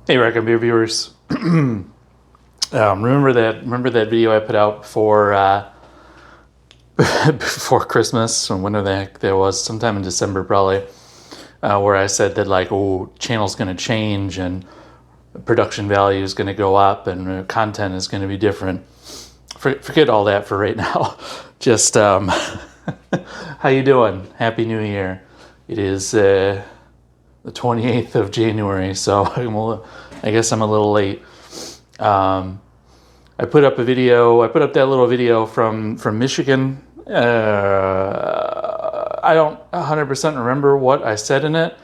Hey, Rack and Beer viewers. Remember that video I put out before before Christmas, or whenever the heck that was, sometime in December probably, where I said that like, oh, channel's going to change and production value is going to go up and content is going to be different. Forget all that for right now. Just how you doing? Happy New Year. It is the 28th of January, so I guess I'm a little late. I put up that little video from Michigan. I don't 100% remember what I said in it.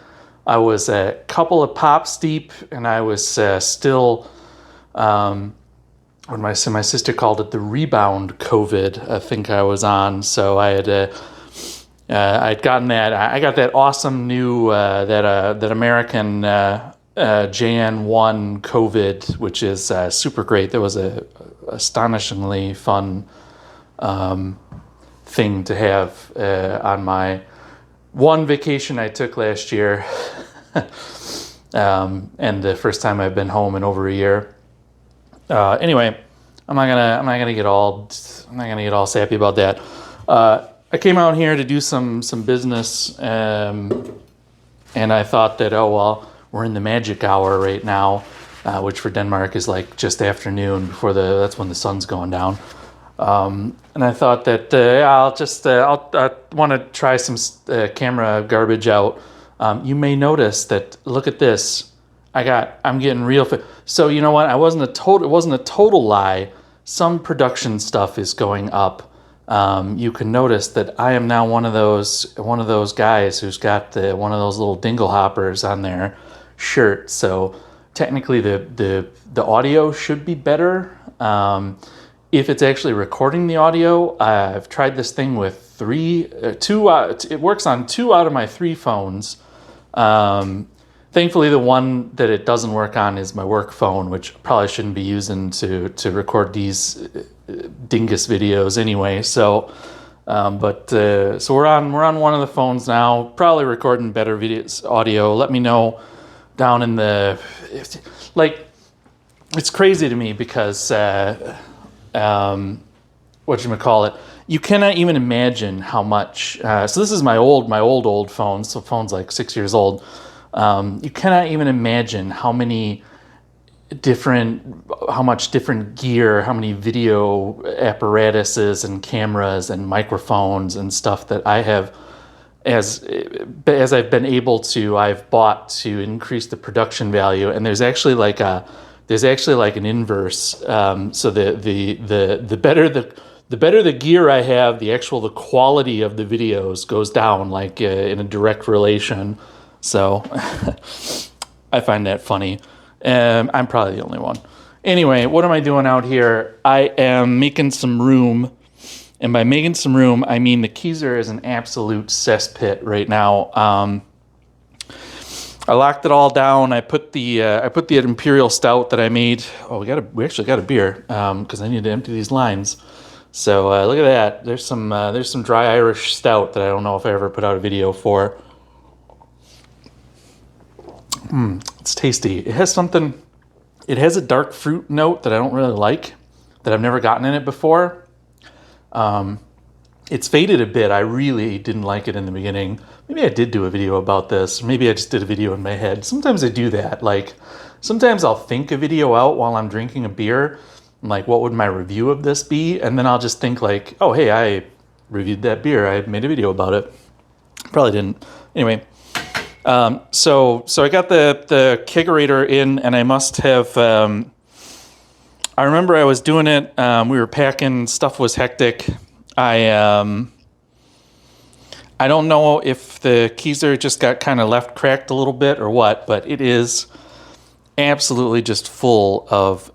I was a couple of pops deep, and I was still, when my sister called it the rebound COVID, I think I was on. So I had I'd gotten that. I got that awesome new that American Jan 1 COVID, which is super great. That was a astonishingly fun thing to have on my one vacation I took last year, and the first time I've been home in over a year. Anyway, I'm not gonna get all sappy about that. I came out here to do some business, and I thought that, oh well, we're in the magic hour right now, which for Denmark is like just afternoon that's when the sun's going down. And I thought that I want to try some camera garbage out. You may notice that. Look at this. I'm getting real fit. So you know what? It wasn't a total lie. Some production stuff is going up. You can notice that I am now one of those guys who's got one of those little dingle hoppers on their shirt. So technically the audio should be better. If it's actually recording the audio, I've tried this thing with it works on 2 out of my 3 phones. Thankfully, the one that it doesn't work on is my work phone, which I probably shouldn't be using to record these dingus videos anyway. So, so we're on one of the phones now, probably recording better audio. Let me know down in the it's crazy to me because whatchamacallit, you cannot even imagine how much. So this is my old phone. So phone's like 6 years old. You cannot even imagine how much different gear, how many video apparatuses and cameras and microphones and stuff that I have, as I've been able to, I've bought to increase the production value. And there's actually like an inverse. So the better the gear I have, the quality of the videos goes down, like in a direct relation. So I find that funny. I'm probably the only one. Anyway, what am I doing out here? I am making some room. And by making some room, I mean the Keyser is an absolute cesspit right now. I locked it all down. I put the Imperial Stout that I made. Oh, we actually got a beer because I need to empty these lines. So look at that. There's some dry Irish Stout that I don't know if I ever put out a video for. It's tasty. It has a dark fruit note that I don't really like, that I've never gotten in it before. It's faded a bit. I really didn't like it in the beginning. Maybe I did do a video about this. Maybe I just did a video in my head. Sometimes I do that. Like, sometimes I'll think a video out while I'm drinking a beer. I'm like, what would my review of this be? And then I'll just think like, oh, hey, I reviewed that beer. I made a video about it. Probably didn't. Anyway. So I got the kegerator in, and I must have, I remember I was doing it, we were packing, stuff was hectic. I don't know if the Keyser just got kind of left cracked a little bit or what, but it is absolutely just full of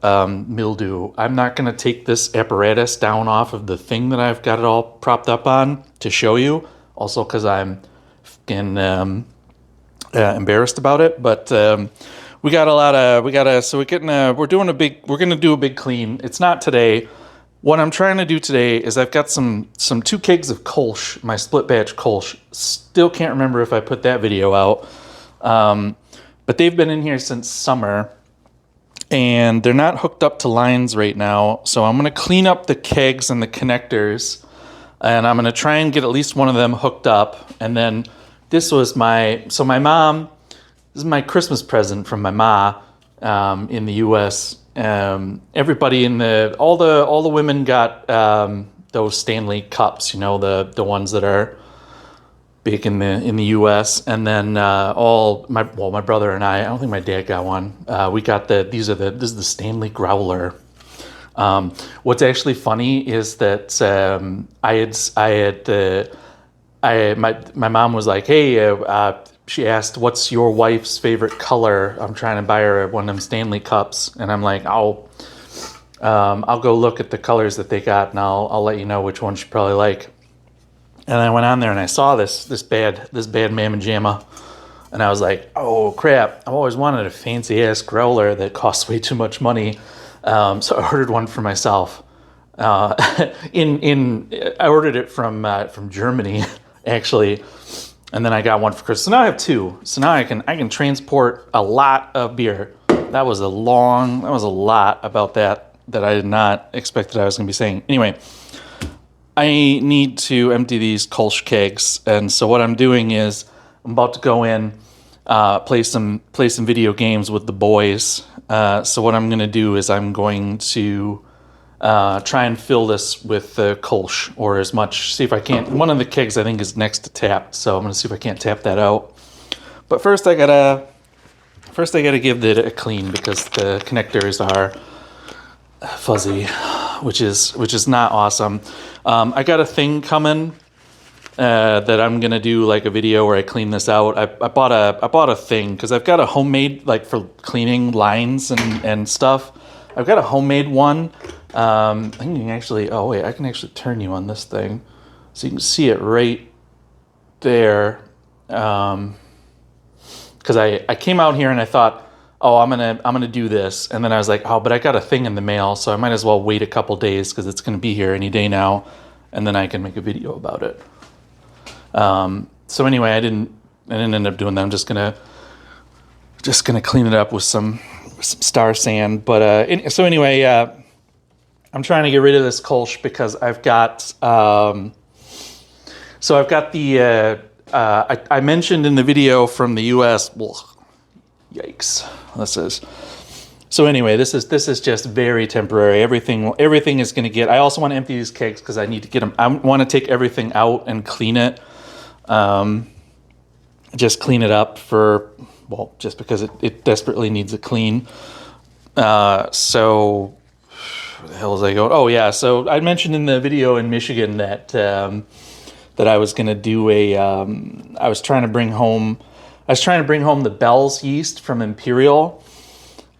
mildew. I'm not going to take this apparatus down off of the thing that I've got it all propped up on to show you, also because I'm embarrassed about it, but we're gonna do a big clean. It's not today. What I'm trying to do today is I've got some 2 kegs of Kolsch, my split batch Kolsch. Still can't remember if I put that video out, but they've been in here since summer, and they're not hooked up to lines right now. So I'm going to clean up the kegs and the connectors, and I'm going to try and get at least one of them hooked up. And then this was my mom, this is my Christmas present from my ma in the U.S. Everybody all the women got those Stanley cups, the ones that are big in the U.S. And then my brother and I don't think my dad got one. We got this is the Stanley Growler. What's actually funny is that my mom was like, hey, she asked, what's your wife's favorite color? I'm trying to buy her one of them Stanley cups, and I'm like, I'll go look at the colors that they got, and I'll let you know which one she probably like. And I went on there and I saw this bad Mamma Jamma, and I was like, oh crap! I've always wanted a fancy ass growler that costs way too much money, so I ordered one for myself. I ordered it from Germany actually, and then I got one for Christmas. So now I have two. So now I can transport a lot of beer. That was a lot about that I did not expect that I was going to be saying. Anyway. I need to empty these Kolsch kegs, and so what I'm doing is I'm about to go in, play some video games with the boys. So what I'm going to do is I'm going to try and fill this with Kolsch, or as much. See if I can't. One of the kegs I think is next to tapped, so I'm going to see if I can't tap that out. But first I gotta give it a clean because the connectors are fuzzy, which is not awesome. I got a thing coming that I'm gonna do like a video where I clean this out. I bought a thing because I've got a homemade, like for cleaning lines and stuff. I've got a homemade one. I can actually turn you on this thing so you can see it right there. Because I came out here and I thought, oh, I'm gonna do this, and then I was like, oh, but I got a thing in the mail, so I might as well wait a couple days because it's gonna be here any day now, and then I can make a video about it. So anyway, I didn't end up doing that. I'm just gonna clean it up with some Star Sand. But anyway, I'm trying to get rid of this Kolsch because I've got I mentioned in the video from the U.S. Yikes! So anyway, this is just very temporary. Everything is going to get. I also want to empty these kegs because I need to get them. I want to take everything out and clean it. Just clean it up just because it desperately needs a clean. So where the hell was I going? Oh yeah, so I mentioned in the video in Michigan that I was going to do I was trying to bring home the Bell's yeast from Imperial.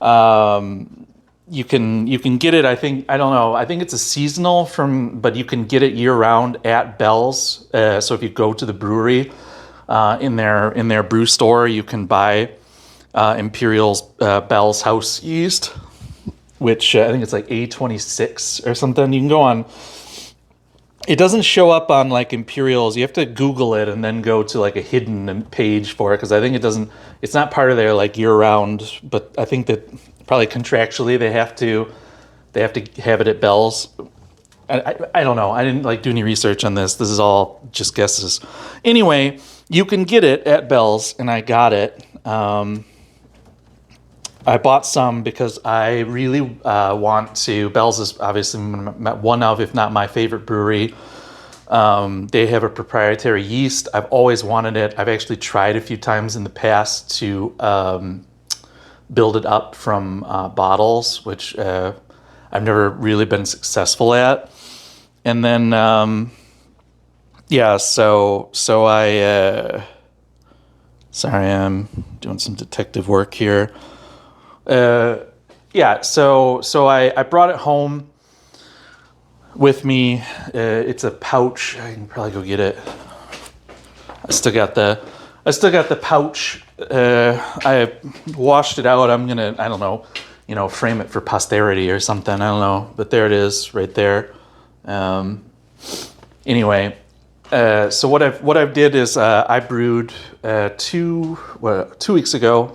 You can get it. I think it's a seasonal but you can get it year round at Bell's. So if you go to the brewery, in their brew store, you can buy Imperial's Bell's house yeast, which I think it's like A26 or something. You can go on. It doesn't show up on like Imperial's. You have to Google it and then go to like a hidden page for it because I think it's not part of their like year round. But I think that probably contractually they have to have it at Bell's. I don't know. I didn't like do any research on this. This is all just guesses. Anyway, you can get it at Bell's, and I got it. I bought some because I really want to. Bell's is obviously one of, if not my favorite brewery. They have a proprietary yeast. I've always wanted it. I've actually tried a few times in the past to build it up from bottles, which I've never really been successful at. And then, so I, sorry, I'm doing some detective work here. So I brought it home with me. It's a pouch. I can probably go get it. I still got the pouch. I washed it out. I'm gonna, I don't know, frame it for posterity or something. I don't know, but there it is, right there. Anyway, so what I've did is I brewed 2 weeks ago.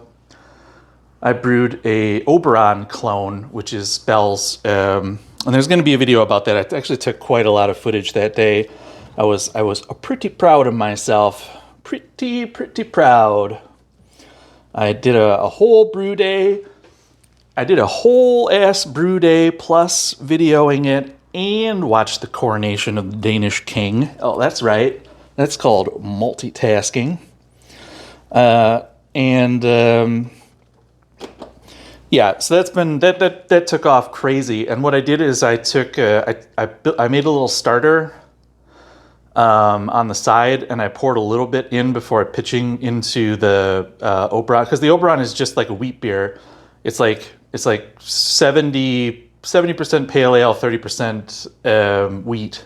I brewed a Oberon clone, which is Bell's. And there's going to be a video about that. I actually took quite a lot of footage that day. I was pretty proud of myself. Pretty proud. I did a whole brew day. I did a whole ass brew day plus videoing it and watched the coronation of the Danish king. Oh, that's right. That's called multitasking. Yeah, so that's been that took off crazy. And what I did is I took I made a little starter on the side, and I poured a little bit in before pitching into the Oberon, because the Oberon is just like a wheat beer. It's like 70% pale ale, 30% wheat,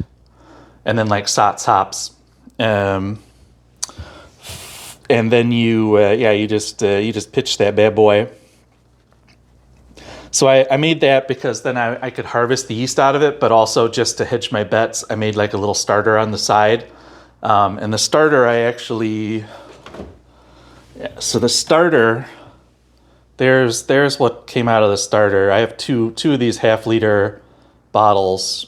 and then like Sots hops. And then you just pitch that bad boy. So I made that because then I could harvest the yeast out of it, but also just to hedge my bets, I made like a little starter on the side. And the starter so the starter, there's what came out of the starter. I have two of these half-liter bottles.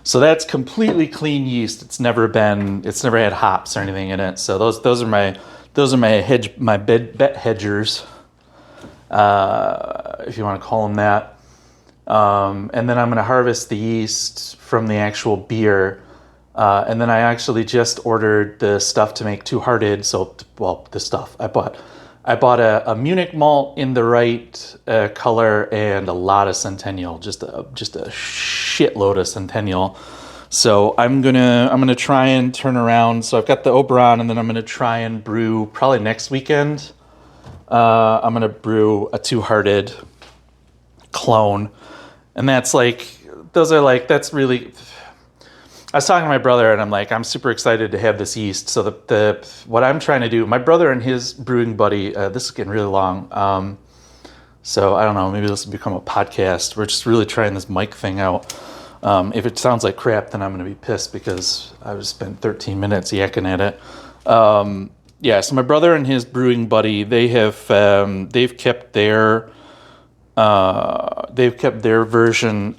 So that's completely clean yeast. It's never had hops or anything in it. So those are my bet hedgers, if you want to call them that. And then I'm going to harvest the yeast from the actual beer. And then I actually just ordered the stuff to make Two Hearted. The stuff I bought a Munich malt in the right color and a lot of Centennial, just a shitload of Centennial. So I'm gonna try and turn around. So I've got the Oberon, and then I'm gonna try and brew probably next weekend. I'm gonna brew a Two Hearted clone, and that's really. I was talking to my brother, and I'm like, I'm super excited to have this yeast. So what I'm trying to do, my brother and his brewing buddy, this is getting really long. So I don't know, maybe this will become a podcast. We're just really trying this mic thing out. If it sounds like crap, then I'm going to be pissed because I've spent 13 minutes yakking at it. So my brother and his brewing buddy, they've kept their version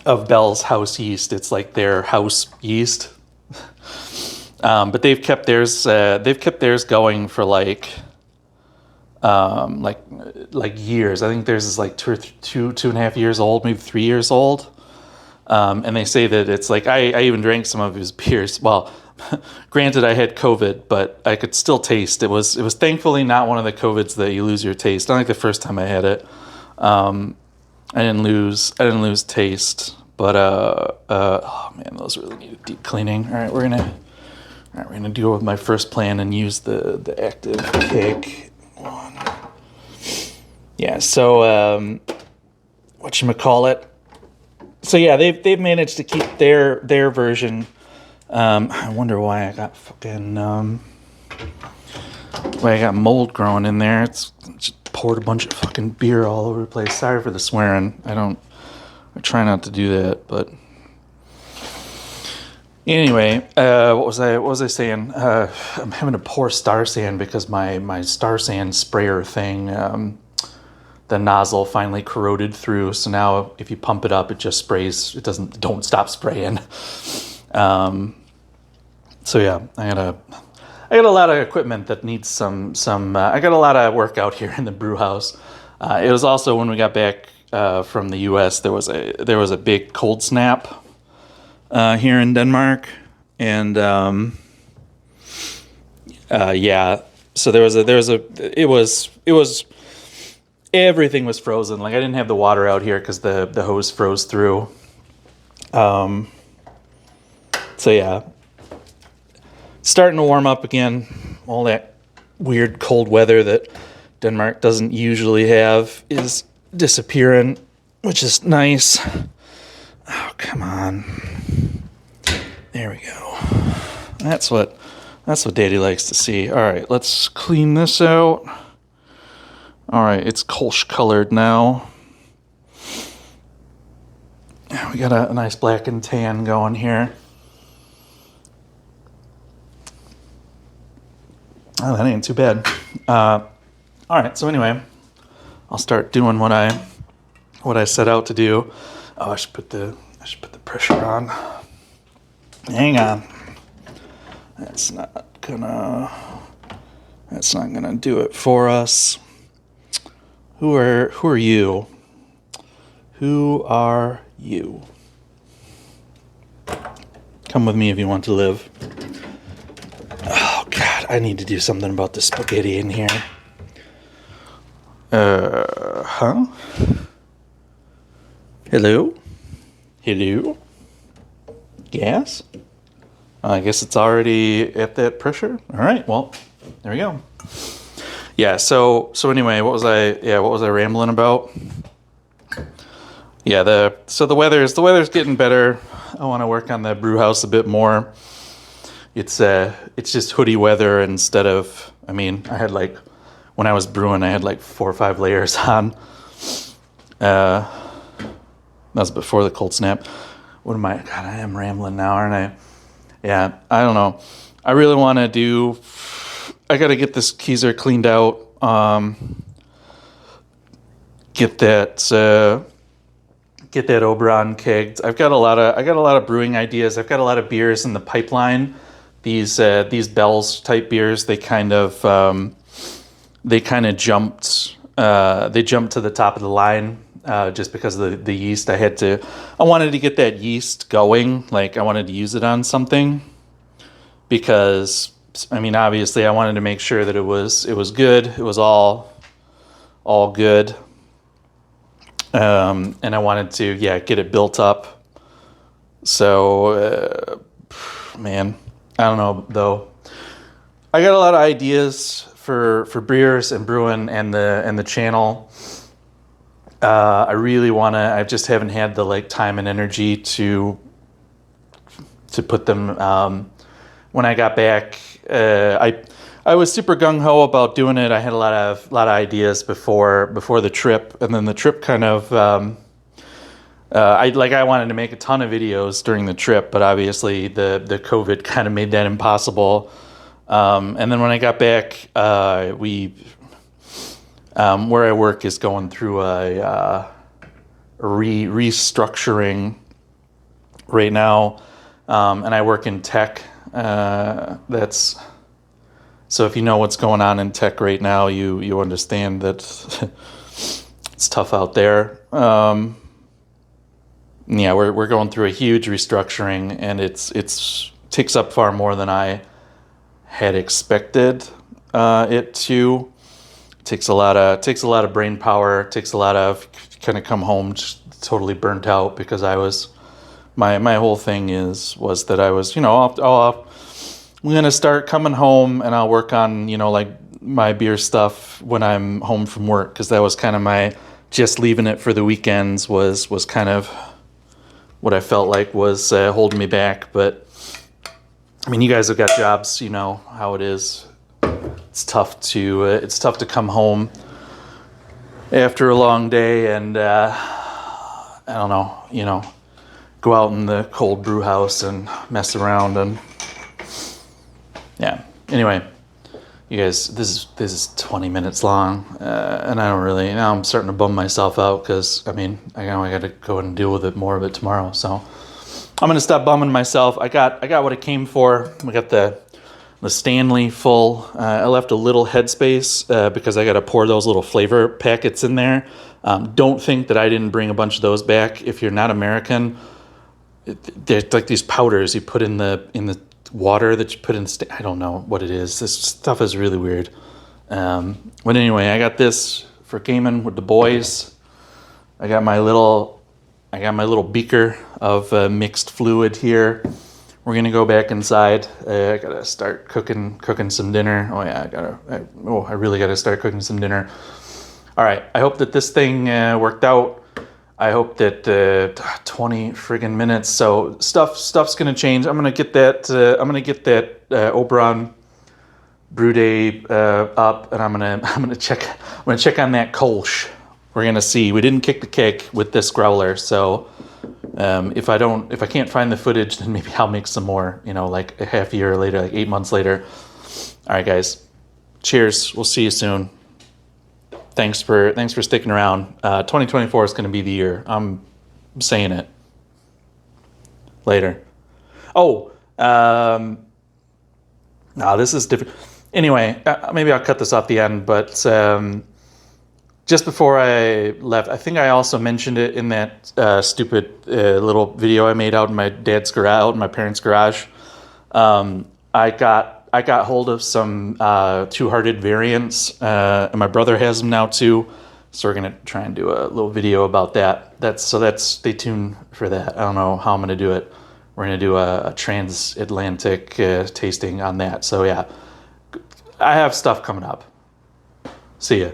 of Bell's house yeast. It's like their house yeast, but they've kept theirs going for like years. I think theirs is like two and a half years old, maybe 3 years old. And they say that it's like I even drank some of his beers. Well, granted, I had COVID, but I could still taste. It was thankfully not one of the COVIDs that you lose your taste. I think the first time I had it. I didn't lose taste, but oh man, those really needed deep cleaning. All right, we're gonna deal with my first plan and use the active kick one. Yeah, so whatchamacallit. So yeah, they've managed to keep their version. I wonder why I got mold growing in there. It's just poured a bunch of fucking beer all over the place. Sorry for the swearing. I try not to do that, but anyway, what was I saying? I'm having to pour Star San because my Star San sprayer thing, the nozzle finally corroded through. So now if you pump it up, it just sprays. Don't stop spraying. So yeah, I got a lot of equipment that needs some. I got a lot of work out here in the brew house. It was also when we got back from the U.S. There was a big cold snap here in Denmark, and So it was everything was frozen. Like I didn't have the water out here because the hose froze through. So yeah. Starting to warm up again. All that weird cold weather that Denmark doesn't usually have is disappearing, which is nice. Oh, come on. There we go. That's what Daddy likes to see. All right, let's clean this out. All right, it's Kolsch colored now. We got a nice black and tan going here. Oh, that ain't too bad. All right, so anyway, I'll start doing what I set out to do. Oh, I should put the pressure on. Hang on. That's not gonna do it for us. Who are you? Who are you? Come with me if you want to live. Oh God, I need to do something about the spaghetti in here. Huh? Hello? Hello? Gas? I guess it's already at that pressure. All right, well, there we go. Yeah, so anyway, what was I rambling about? Yeah, the weather's getting better. I want to work on the brew house a bit more. It's just hoodie weather instead of, I mean, I had like, when I was brewing, I had like 4 or 5 layers on. That was before the cold snap. What am I? God, I am rambling now, aren't I? Yeah, I don't know. I really want to I got to get this Keyser cleaned out. Get that Oberon kegged. I got a lot of brewing ideas. I've got a lot of beers in the pipeline. These Bell's type beers, they kind of jumped to the top of the line just because of the yeast. I wanted to get that yeast going. Like, I wanted to use it on something because, I mean, obviously I wanted to make sure that it was good. It was all good. And I wanted to, get it built up. So, man, I don't know though. I got a lot of ideas for beers and brewing and the channel. I really want to. I just haven't had the time and energy to put them. When I got back, I was super gung ho about doing it. I had a lot of ideas before the trip, and then the trip kind of. I wanted to make a ton of videos during the trip, but obviously the COVID kind of made that impossible. And then when I got back, where I work is going through a restructuring right now, and I work in tech. So if you know what's going on in tech right now, you understand that it's tough out there. We're going through a huge restructuring, and it's takes up far more than I had expected it to. Takes a lot of brain power. Takes a lot of kind of come home just totally burnt out because I was my whole thing was that I was I'm gonna start coming home and I'll work on my beer stuff when I'm home from work, because that was kind of my just leaving it for the weekends was kind of what I felt like was holding me back. But I mean, you guys have got jobs, you know how it is. It's tough to come home after a long day and I don't know, go out in the cold brew house and mess around and Anyway, you guys, this is 20 minutes long, and I don't really. Now I'm starting to bum myself out because I got to go and deal with more of it tomorrow. So I'm gonna stop bumming myself. I got what I came for. We got the Stanley full. I left a little headspace because I got to pour those little flavor packets in there. Don't think that I didn't bring a bunch of those back. If you're not American, they're like these powders you put in the water that you put in. I don't know what it is. This stuff is really weird. But anyway, I got this for gaming with the boys. I got my little beaker of mixed fluid here. We're gonna go back inside. I gotta start cooking some dinner. Oh yeah, I really gotta start cooking some dinner. All right. I hope that this thing worked out. I hope that 20 friggin' minutes. So stuff's gonna change. I'm gonna get that Oberon Brew Day up, and I'm gonna check on that Kolsch. We're gonna see. We didn't kick the keg with this growler, so if I can't find the footage, then maybe I'll make some more. Like a half year later, like 8 months later. All right, guys. cheers. We'll see you soon. Thanks for sticking around. 2024 is going to be the year. I'm saying it. Later. Oh, no, this is different. Anyway, maybe I'll cut this off the end, but just before I left, I think I also mentioned it in that stupid little video I made out in my dad's garage, out in my parents' garage. I got hold of some two-hearted variants, and my brother has them now too. So we're gonna try and do a little video about that. That's stay tuned for that. I don't know how I'm gonna do it. We're gonna do a transatlantic tasting on that. So yeah, I have stuff coming up. See ya.